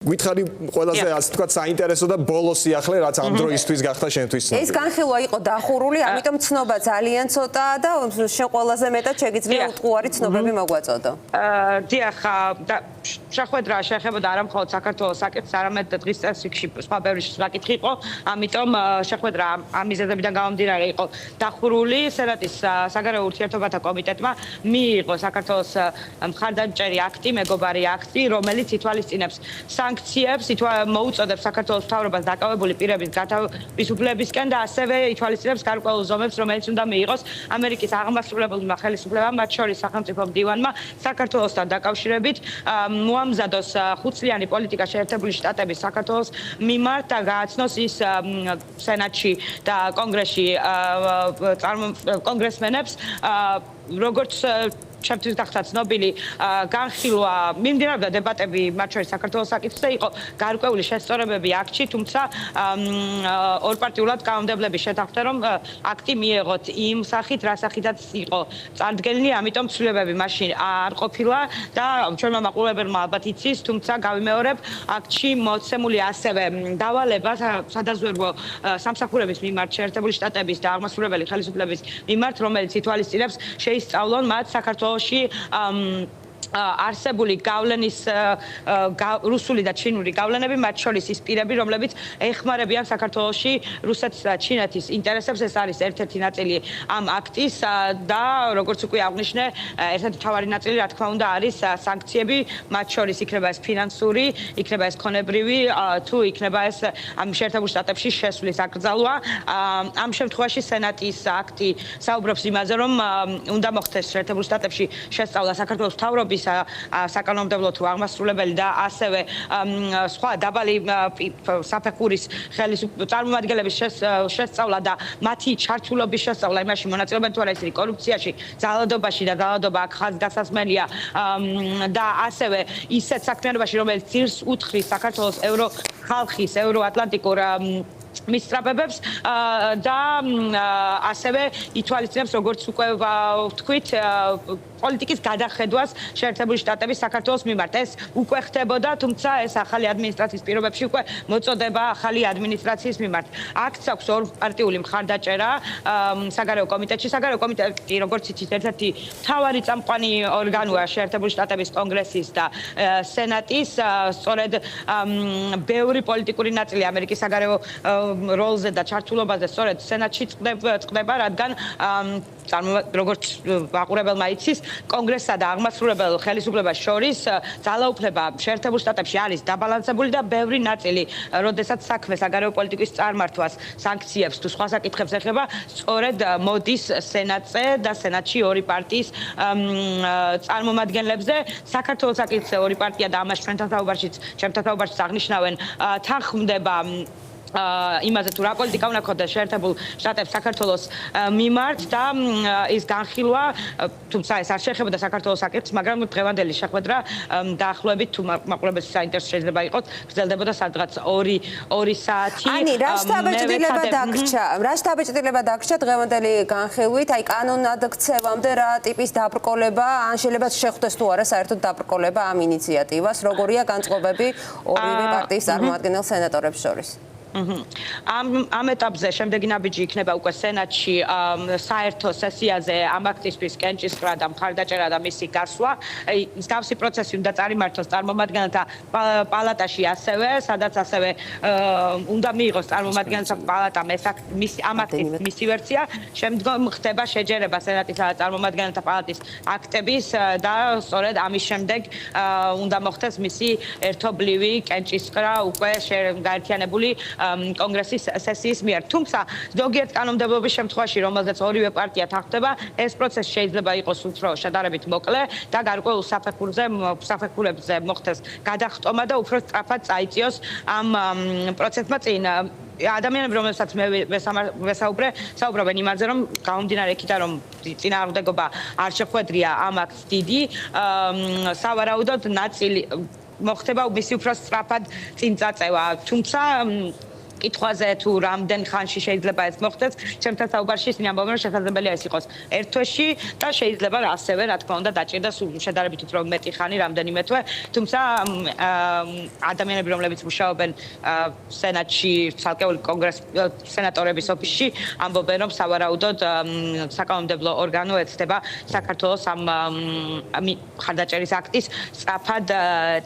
გითხარი ყველაზე ასე თქვა საინტერესო და ბოლო სიახლე რაც ამ დროისთვის გახდა შენთვის. ეს განხილვა იყო დახურული, ამიტომ ცნობა ძალიან ცოტაა და შენ ყველაზე მეტად შეგიძლია უტყუარი ცნობები მოგვაწოდო. დიახ, შეხვედრა შეეხებოდა არა მხოლოდ საქართველოს საკითხს, არამედ დღის წესრიგში სხვა ბევრი საკითხი იყო, ამიტომ შეხვედრა ამ მიზეზებიდან გამომდინარე იყო დახურული. სენატის საგარეო ურთიერთობათა კომიტეტმა მიიღო საქართველოს მხარდამჭერი აქტი, მეგობარი აქტი, რომელიც ითვალისწინებს სანქციებს, მოუწოდებს საქართველოს მთავრობას დაკავებული პირების გათავისუფლებისკენ და ასევე ითვალისწინებს გარკვეულ ზომებს, რომელიც უნდა მიიღოს ამერიკის აღმასრულებელმა ხელისუფლებამ, მათ შორის სახელმწიფო მდივანმა საქართველოსთან დაკავშირებით მოამზადოს ხუთწლიანი პოლიტიკა შეერთებული შტატების საქართველოს მიმართ და გააცნოს ის სენატში და კონგრესში კონგრესმენებს როგორც ჩემთვის გახდა ცნობილი განხილვა მიმდინარეობდა დებატები მათ შორის საქართველოს საკითხზე იყო გარკვეული შესწორებები აქტში თუმცა ორპარტიულად კანონმდებლების შეთანხმდა რომ აქტი მიეღოთ იმ სახით რა სახითაც იყო წარდგენილი ამიტომ ცვლილებები მაშინ არ ყოფილა და ჩვენმა მაყურებელმა ალბათ იცის თუმცა გავიმეორებ აქტში მოცემული ასევე დავალება სადაზვერვო სამსახურების მიმართ შეერთებული შტატების და აღმასრულებელი ხელისუფლების მიმართ რომელიც ითვალისწინებს შეისწავლონ მათ საქართველოს არსებული გავლენის რუსული და ჩინური გავლენები მათ შორის ის პირები რომლებიც ეხმარებიან საქართველოში რუსეთს და ჩინეთის ინტერესებს ეს არის ერთ-ერთი ნაწილი ამ აქტის და როგორც უკვე აღნიშნე ერთ-ერთი მთავარი ნაწილი რა თქმა უნდა არის სანქციები მათ შორის იქნება ეს ფინანსური იქნება ეს ქონებრივი თუ იქნება ეს ამ შეერთებულ შტატებში შესვლის აკრძალვა ამ შემთხვევაში სენატის აქტი საუბრობს იმაზე რომ უნდა მოხდეს შეერთებულ შტატებში შესწავლა საქართველოს მთავრობის საკანონმდებლო თუ აღმასრულებელი და ასევე სხვა დაბალი საფეხურის წარმომადგენლების შესწავლა და მათი ჩართულობის შესწავლა იმაში მონაწილეობენ თუ არა ისინი კორუფციაში, ძალადობაში და ძალადობა აქ ხაზგასასმენია და ასევე ისეთ საქმიანობაში რომელიც ძირს უთხრის საქართველოს ხალხის ევროატლანტიკურ მისწრაფებებს და ასევე ითვალისწინებს როგორც უკვე ვთქვით პოლიტიკის გადახედვას შეერთებული შტატების საქართველოს მიმართ. ეს უკვე ხდებოდა, თუმცა ეს ახალი ადმინისტრაციის პირობებში უკვე მოწოდება ახალი ადმინისტრაციის მიმართ. აქტს აქვს ორპარტიული მხარდაჭერა საგარეო კომიტეტში. საგარეო კომიტეტი, როგორც იცით, ერთ-ერთი მთავარი წამყვანი ორგანოა შეერთებული შტატების კონგრესის და სენატის. სწორედ ბევრი პოლიტიკური ნაწილი ამერიკის საგარეო როლზე და ჩართულობაზე სწორედ სენატში წყდება, რადგან როგორც მაყურებელმა იცის, კონგრესსა და აღმასრულებელ ხელისუფლებას შორის ძალაუფლება შეერთებულ შტატებში არის დაბალანსებული და ბევრი ნაწილი, როდესაც საქმე საგარეო პოლიტიკის წარმართვას, სანქციებს თუ სხვა საკითხებს ეხება, სწორედ მოდის სენატზე და სენატში ორი პარტიის წარმომადგენლებზე. საქართველოს საკითხზე ორი პარტია და ამას ჩვენთან საუბარშიც აღნიშნავენ, თანხმდება იმაზე თუ რა პოლიტიკა უნდა ქონდეს შეერთებულ შტატებს საქართველოს მიმართ და ის განხილვა თუმცა ეს არ შეეხებოდა საქართველოს საკითხს, მაგრამ დღევანდელი შეხვედრა დაახლოებით თუ მაყურებელს საინტერესო შეიძლება იყოს, გრძელდებოდა სადღაც 2 საათი. ანი, რა შთაბეჭდილება დაგრჩა დღევანდელი განხილვით, აი კანონად ქცევამდე რა ტიპის დაბრკოლება, ან შეიძლება შეხვდეს თუ არა საერთოდ დაბრკოლება ამ ინიციატივას, როგორია განწყობები ორივე პარტიის წარმომადგენელ სენატორებს შორის? ამ ეტაპზე შემდეგი ნაბიჯი იქნება უკვე სენატში საერთო სესიაზე ამ აქტისთვის კენჭისყრა და მხარდაჭერა და მისი გასვლა. მსგავსი პროცესი უნდა წარიმართოს წარმომადგენელთა პალატაში ასევე, სადაც ასევე უნდა მიიღოს წარმომადგენელთა პალატამ ამ აქტის მისი ვერსია. შემდგომ ხდება შეჯერება სენატისა და წარმომადგენელთა პალატის აქტების და სწორედ ამის შემდეგ უნდა მოხდეს მისი ერთობლივი კენჭისყრა უკვე გაერთიანებული კონგრესის სესიის მიერ. თუმცა ზოგიერთ კანონმდებლობის შემთხვევაში, რომელზეც ორივე პარტია თანხმდება, ეს პროცესი შეიძლება იყოს უფრო შედარებით მოკლე და გარკვეულ საფეხურებზე მოხდეს გადახტომა და უფრო სწრაფად წაიწიოს ამ პროცესმა წინ. ადამიანები, რომელსაც მე ვესაუბრობენ იმაზე, რომ გამომდინარე იქიდან, რომ წინააღმდეგობა არ შეხვედრია ამ აქტს დიდი, სავარაუდოდ ნაწილი მოხდება მისი უფრო სწრაფად წინ წაწევა. თუმცა კითხვაზე თუ რამდენ ხანში შეიძლება ეს მოხდეს, ჩემთან საუბარში ისინი ამბობენ, რომ შესაძლებელია ეს იყოს ერთ თვეში და შეიძლება ასევე, რა თქმა უნდა, დაჭირდა შედარებით უფრო მეტი ხანი, რამდენიმე თვე, თუმცა ადამიანები, რომლებიც მუშაობენ სენატში, ცალკეული სენატორების ოფისში, ამბობენ, რომ სავარაუდოდ საკანონმდებლო ორგანო ეცდება საქართველოს ამ ხარდაჭერის აქტის სწრაფად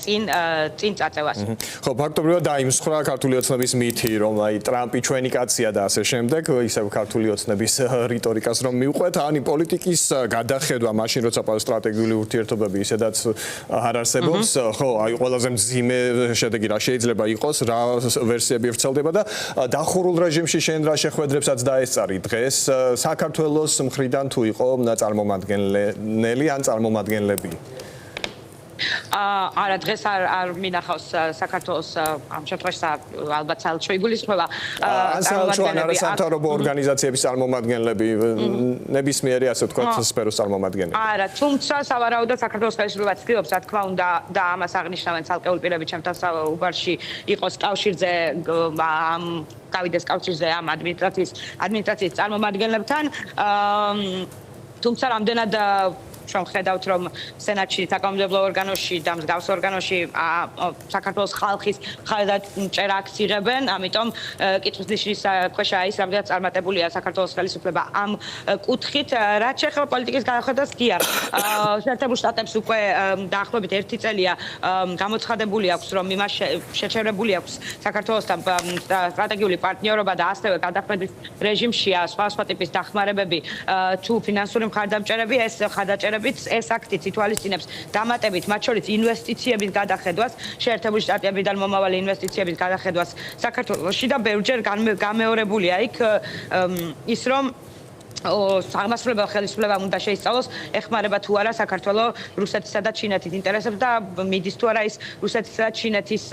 წინ წაწევას. ხო, ფაქტობრივად დაიმსხვრა ქართული ოცნების მითი, რომ აი ტრამპი ჩვენი კაცია და ასე შემდეგ, ისევ ქართული ოცნების რიტორიკას რომ მივყვეთ, ani პოლიტიკის გადახედვა მაშინ როცა სტრატეგიული ურთიერთობები ისედაც არ არსებობს, ხო, აი ყველაზე მძიმე შედეგი რა შეიძლება იყოს, რა ვერსიები ვრცელდება და დახურულ რეჟიმში შენ რა შეხვედრებსაც დაესწარი დღეს საქართველოს მხრიდან თუ იყო წარმომადგენელი ან წარმომადგენლები? არა დღეს არ მინახავს საქართველოს ამ შემთხვევაში ალბათ საელჩო იგულისხმება სამთავრობო ორგანიზაციების წარმომადგენლები ნებისმიერი ასე ვთქვათ სფეროს წარმომადგენლები არა თუმცა სავარაუდოდ საქართველოს ხელისუფლება ცდილობს რა თქმა უნდა და ამას აღნიშნავენ ცალკეული პირები ჩემთან საუბარში იყოს კავშირზე ამ გავიდეს კავშირზე ამ ადმინისტრაციის წარმომადგენლებთან თუმცა რამდენად რომ ხედავთ რომ სენატში საკანონმდებლო ორგანოში და მსგავს ორგანოში საქართველოს ხალხის ხალხაჭერა აქ იღებენ, ამიტომ კითხვის ნიშნის ქვეშა ის რამდენად წარმატებულია საქართველოს ხელისუფლება ამ კუთხით, რაც შეეხება პოლიტიკის გადახედვას კი არა. შეერთებულ შტატებს უკვე დაახლოებით 1 წელია გამოცხადებული აქვს რომ იმას შეჩერებული აქვს საქართველოსთან სტრატეგიული პარტნიორობა და ასევე გადახედვის რეჟიმშია სხვა ტიპის დახმარებები თუ ფინანსური მხარდამჭერები ეს ხარდაჭერები ეს აქტიც ითვალისწინებს დამატებით მათ შორის ინვესტიციების გადახედვას, შეერთებული შტატებიდან მომავალი ინვესტიციების გადახედვას საქართველოში და ბევრჯერ გამეორებულია იქ ის რომ აღმასრულებელ ხელისუფლებამ უნდა შეისწავლოს ეხმარება თუ არა საქართველოს რუსეთისა და ჩინეთის ინტერესებს და მიდის თუ არა ის რუსეთისა და ჩინეთის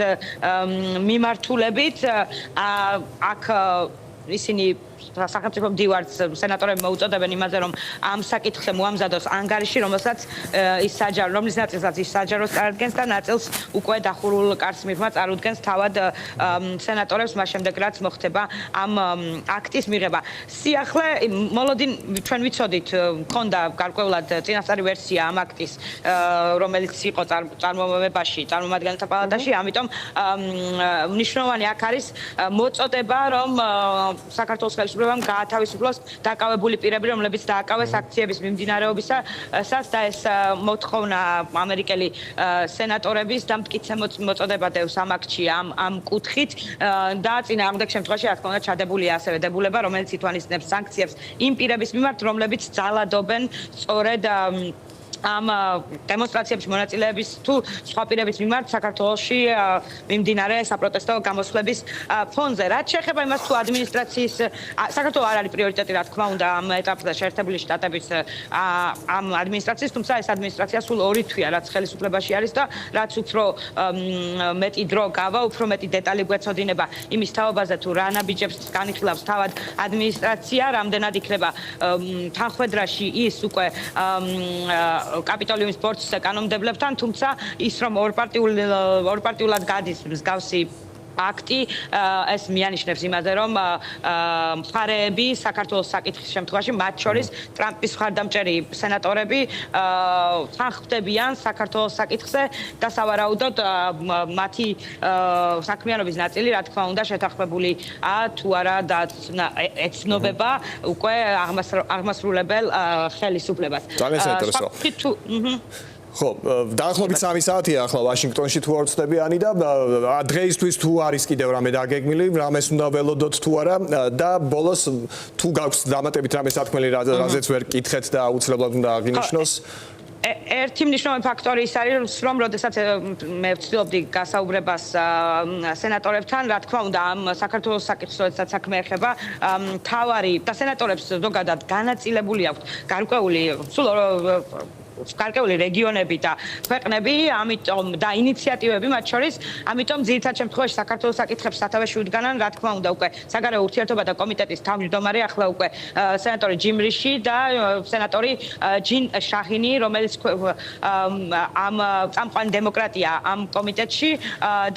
მიმართულებით აქ ისინი სახელმწიფო მდივარს სენატორები მოუწოდებენ იმაზე რომ ამ საკითხზე მოამზადოს ანგარიში რომელსაც ის საჯარო რომლის ნაწილსაც ის საჯაროს წარადგენს და ნაწილს უკვე დახურულ კარს მიღმა წარუდგენს თავად სენატორებს მას შემდეგ რაც მოხდება ამ აქტის მიღება სიახლე მოლოდინ ჩვენ ვიცოდით მქონდა გარკვეულად წინასწარი ვერსია ამ აქტის რომელიც იყო წარმომებაში წარმომადგენელთა პალატაში ამიტომ მნიშვნელოვანი აქ არის მოწოდება რომ საქართველოს ხელისუფლებამ გაათავისუფლოს დაკავებული პირები, რომლებიც დააკავეს აქციების მიმდინარეობისას და ეს მოთხოვნა ამერიკელი სენატორების და მტკიცე მოწოდება დევს ამ აქტში ამ კუთხით და წინააღმდეგ შემთხვევაში რა თქმა უნდა ჩადებულია ასევე დებულება, რომელიც ითვალისწინებს სანქციებს იმ პირების მიმართ, რომლებიც ძალადობენ სწორედ ამ დემონსტრაციებში მონაწილეების თუ სხვა პირების მიმართ საქართველოში მიმდინარე საპროტესტო გამოსვლების ფონზე. რაც შეეხება იმას თუ ადმინისტრაციის საქართველოს არ არის პრიორიტეტი რა თქმა უნდა ამ ეტაპზე შეერთებული შტატების ამ ადმინისტრაციის, თუმცა ეს ადმინისტრაცია სულ 2 თვეა რაც ხელისუფლებაში არის და რაც უფრო მეტი დრო გავა, უფრო მეტი დეტალი გვეცოდინება იმის თაობაზე თუ რა ნაბიჯებს განიხილავს თავად ადმინისტრაცია, რამდენად იქნება თანხმედრაში ის უკვე კაპიტოლიუმის ბორცვის კანონმდებლებთან, თუმცა ის რომ ორპარტიულად გადის მსგავსი აქტი ეს მიანიშნებს იმაზე რომ მხარეები საქართველოს საკითხის შემთხვევაში მათ შორის ტრამპის მხარდამჭერი სენატორები თანხმდებიან საქართველოს საკითხზე და სავარაუდოდ მათი საქმიანობის ნაწილი რა თქმა უნდა შეთანხმებული თუ არა და ეცნობება უკვე აღმასრულებელ ხელისუფლებას. ძალიან საინტერესო. ხო, დაახლოებით 3 საათია ახლა ვაშინგტონში თუ არ ვწდები და დღეისთვის თუ არის კიდევ რამე დაგეგმილი, რამეს უნდა ველოდოთ თუ არა და ბოლოს თუ გაქვს დამატებით რამე სათქმელი, რაზეც ვერ კითხეთ და აუცილებლად უნდა აღინიშნოს. ერთი მნიშვნელოვანი ფაქტორი ის არის, რომ როდესაც მე ვცდილობდი გასაუბრებას სენატორებთან, რა თქმა უნდა, ამ საქართველოს საკითხს როდესაც საქმე ეხება, თავარი და სენატორებს ზოგადად განაწილებული აქვთ გარკვეული სულ გარკვეული რეგიონები და ქვეყნები, ამიტომ და ინიციატივები მათ შორის, ამიტომ ძირითად შემთხვევაში საქართველოს საკითხებს სათავეში უდგანან, რა თქმა უნდა, უკვე საგარეო ურთიერთობათა კომიტეტის თავმჯდომარე, ახლა უკვე სენატორი ჯიმ რიში და სენატორი ჯინ შაჰინი, რომელიც ამ წამყვანი დემოკრატია ამ კომიტეტში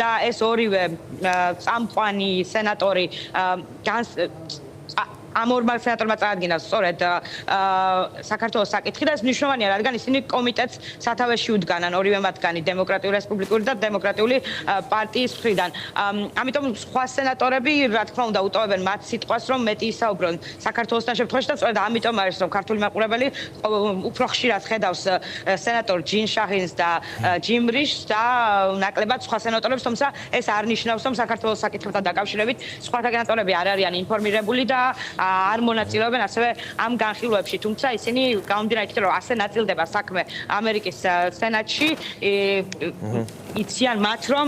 და ეს ორივე წამყვანი სენატორი ამ ორმა სენატორმა წარადგინა სწორედ საქართველოს საკითხი და ეს მნიშვნელოვანია, რადგან ისინი კომიტეტს სათავეში უდგანან, ორივე მათგანი დემოკრატიული რესპუბლიკური და დემოკრატიული პარტიის მხრიდან. ამიტომ სხვა სენატორები, რა თქმა უნდა, უტოვებენ მათ სიტყვას, რომ მეტი ისაუბრონ საქართველოსთან შემთხვევაში და სწორედ ამიტომ არის, რომ ქართული მაყურებელი უფრო ხშირად ხედავს სენატორ ჯინ შაჰინს და ჯიმ რიშს და ნაკლებად სხვა სენატორებს, თუმცა ეს არ ნიშნავს, რომ საქართველოს საკითხებთან დაკავშირებით სხვა სენატორები არ არიან ინფორმირებული და არ მონაწილეობენ ასევე ამ განხილვებში, თუმცა ისინი გამომდინარე იქით, რომ ასე ნაწილდება საქმე ამერიკის სენატში, იციან მათ, რომ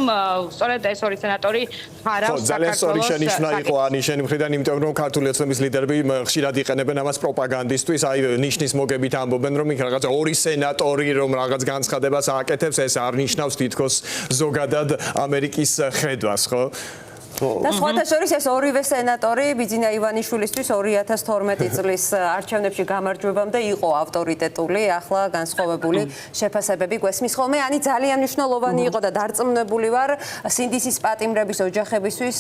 სწორედ ეს ორი სენატორი ხარავს საქართველოს. ძალიან სწორი შენიშვნა იყო ანიშენი მხრიდან, იმიტომ რომ ქართული ოცნების ლიდერები ხშირად იყენებენ ამას პროპაგანდისთვის, აი ნიშნის მოგებით ამბობენ, რომ იქ რაღაცა ორი სენატორი რომ რაღაც განცხადებას ააკეთებს, ეს არ ნიშნავს თითქოს ზოგადად ამერიკის ხედვას, ხო? და სხვათა შორის ეს ორივე სენატორი ბიძინა ივანიშვილისთვის 2012 წლის არჩევნებში გამარჯვებამდე იყო ავტორიტეტული, ახლა განსხვავებული შეფასებები გვესმის ხოლმე. ანი ძალიან მნიშვნელოვანი იყო და დარწმუნებული ვარ სინდისის პატიმრების ოჯახებისთვის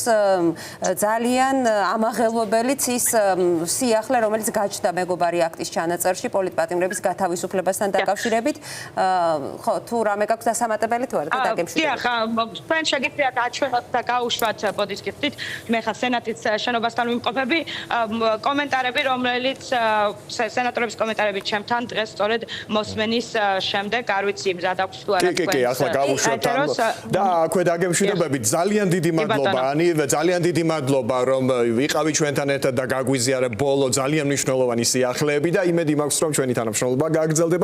ძალიან ამაღელვებელიც ის სიახლე, რომელიც გაჩნდა მეგობარი აქტის ჩანაწერში პოლიტპატიმრების გათავისუფლებასთან დაკავშირებით. ხო, თუ რამე გაქვს დასამატებელი თუ არა და დაგემშვიდობთ. დიახ, თქვენ შეგიძლიათ აჩვენოთ და გაუშვათ დისკუსიით მე ხა სენატის შენობასთან ვიმყოფები კომენტარები რომელიც სენატორების კომენტარები ჩემთან დღეს სწორედ მოსმენის შემდეგ არ ვიცი მზად აქვს თუ არა თქვენ კი ახლა გავუშვათ და აქვე დაგემშვიდობები ძალიან დიდი მადლობა ანი ძალიან დიდი მადლობა რომ ვიყავი ჩვენთან ერთად და გაგვიზიარე ბოლო ძალიან მნიშვნელოვანი სიახლეები და იმედი მაქვს რომ ჩვენი თანამშრომლობა გაგრძელდება